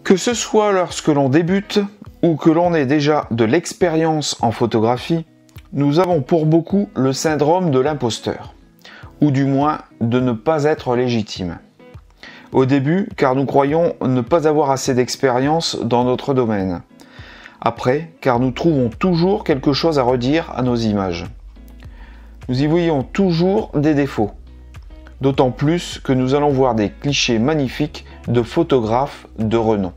Que ce soit lorsque l'on débute ou que l'on ait déjà de l'expérience en photographie, nous avons pour beaucoup le syndrome de l'imposteur, ou du moins de ne pas être légitime. Au début, car nous croyons ne pas avoir assez d'expérience dans notre domaine. Après, car nous trouvons toujours quelque chose à redire à nos images. Nous y voyons toujours des défauts. D'autant plus que nous allons voir des clichés magnifiques de photographes de renom.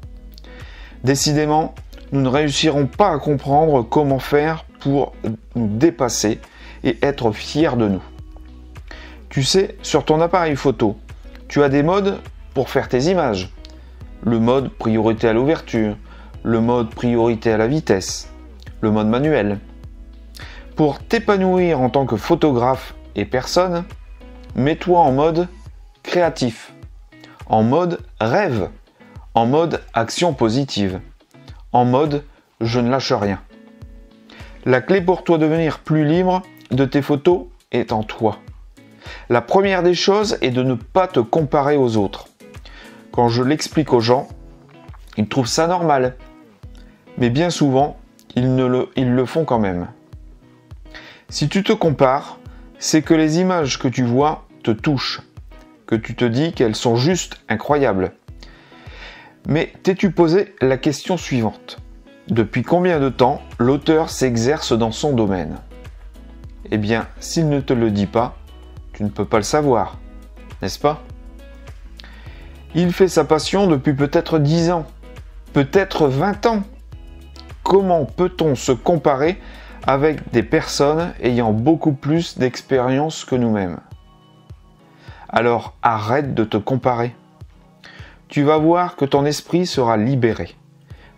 Décidément, nous ne réussirons pas à comprendre comment faire pour nous dépasser et être fiers de nous. Tu sais, sur ton appareil photo, tu as des modes pour faire tes images. Le mode priorité à l'ouverture, le mode priorité à la vitesse, le mode manuel. Pour t'épanouir en tant que photographe et personne, mets-toi en mode créatif, en mode rêve, en mode action positive, en mode je ne lâche rien. La clé pour toi devenir plus libre de tes photos est en toi. La première des choses est de ne pas te comparer aux autres. Quand je l'explique aux gens, ils trouvent ça normal. Mais bien souvent, ils le font quand même. Si tu te compares, c'est que les images que tu vois te touchent, que tu te dis qu'elles sont juste incroyables. Mais t'es-tu posé la question suivante? Depuis combien de temps l'auteur s'exerce dans son domaine? Eh bien, s'il ne te le dit pas, tu ne peux pas le savoir, n'est-ce pas? Il fait sa passion depuis peut-être 10 ans, peut-être 20 ans. Comment peut-on se comparer avec des personnes ayant beaucoup plus d'expérience que nous-mêmes? Alors arrête de te comparer. Tu vas voir que ton esprit sera libéré.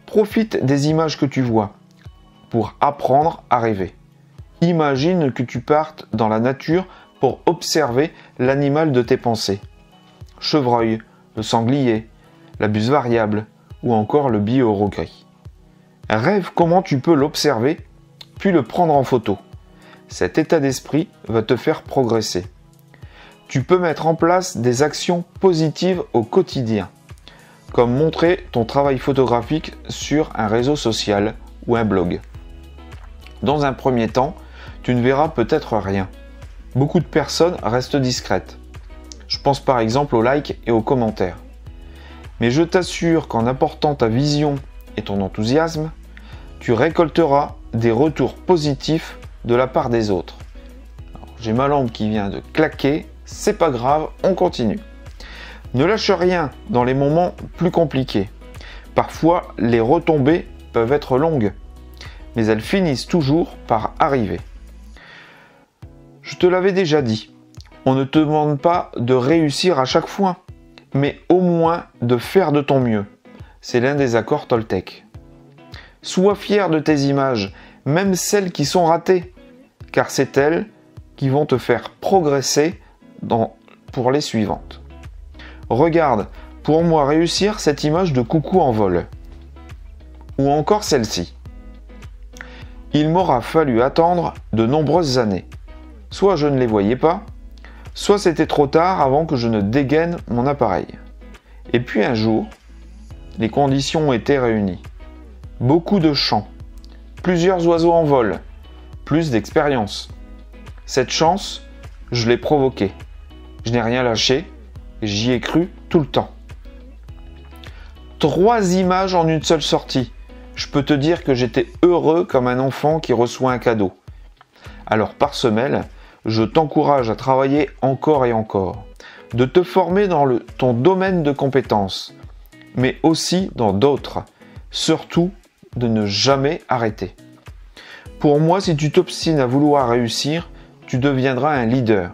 Profite des images que tu vois pour apprendre à rêver. Imagine que tu partes dans la nature pour observer l'animal de tes pensées. Chevreuil, le sanglier, la buse variable ou encore le biheureux gris. Rêve comment tu peux l'observer puis le prendre en photo. Cet état d'esprit va te faire progresser. Tu peux mettre en place des actions positives au quotidien, comme montrer ton travail photographique sur un réseau social ou un blog. Dans un premier temps, tu ne verras peut-être rien. Beaucoup de personnes restent discrètes. Je pense par exemple aux likes et aux commentaires. Mais je t'assure qu'en apportant ta vision et ton enthousiasme, tu récolteras des retours positifs de la part des autres. J'ai ma lampe qui vient de claquer, c'est pas grave, on continue. Ne lâche rien dans les moments plus compliqués. Parfois, les retombées peuvent être longues, mais elles finissent toujours par arriver. Je te l'avais déjà dit, on ne te demande pas de réussir à chaque fois, mais au moins de faire de ton mieux. C'est l'un des accords Toltec. Sois fier de tes images, même celles qui sont ratées, car c'est elles qui vont te faire progresser pour les suivantes. Regarde, pour moi réussir cette image de coucou en vol. Ou encore celle-ci. Il m'aura fallu attendre de nombreuses années. Soit je ne les voyais pas, soit c'était trop tard avant que je ne dégaine mon appareil. Et puis un jour, les conditions étaient réunies. Beaucoup de chants, plusieurs oiseaux en vol, plus d'expérience. Cette chance, je l'ai provoquée. Je n'ai rien lâché, j'y ai cru tout le temps. 3 images en une seule sortie. Je peux te dire que j'étais heureux comme un enfant qui reçoit un cadeau. Alors par semelle, je t'encourage à travailler encore et encore, de te former dans ton domaine de compétences, mais aussi dans d'autres. Surtout, de ne jamais arrêter. Pour moi, si tu t'obstines à vouloir réussir, tu deviendras un leader.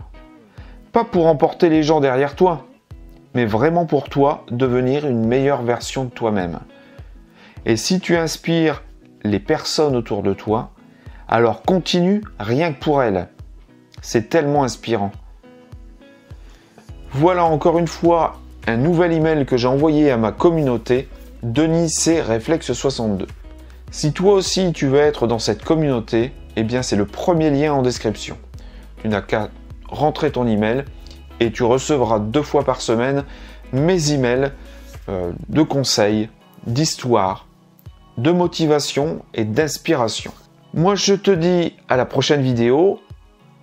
Pas pour emporter les gens derrière toi, mais vraiment pour toi devenir une meilleure version de toi-même. Et si tu inspires les personnes autour de toi, alors continue rien que pour elles. C'est tellement inspirant. Voilà encore une fois un nouvel email que j'ai envoyé à ma communauté, Denis C. Réflexe 62. Si toi aussi tu veux être dans cette communauté, eh bien c'est le premier lien en description. Tu n'as qu'à rentrer ton email et tu recevras 2 fois par semaine mes emails de conseils, d'histoire, de motivation et d'inspiration. Moi, je te dis à la prochaine vidéo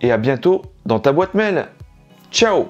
et à bientôt dans ta boîte mail. Ciao!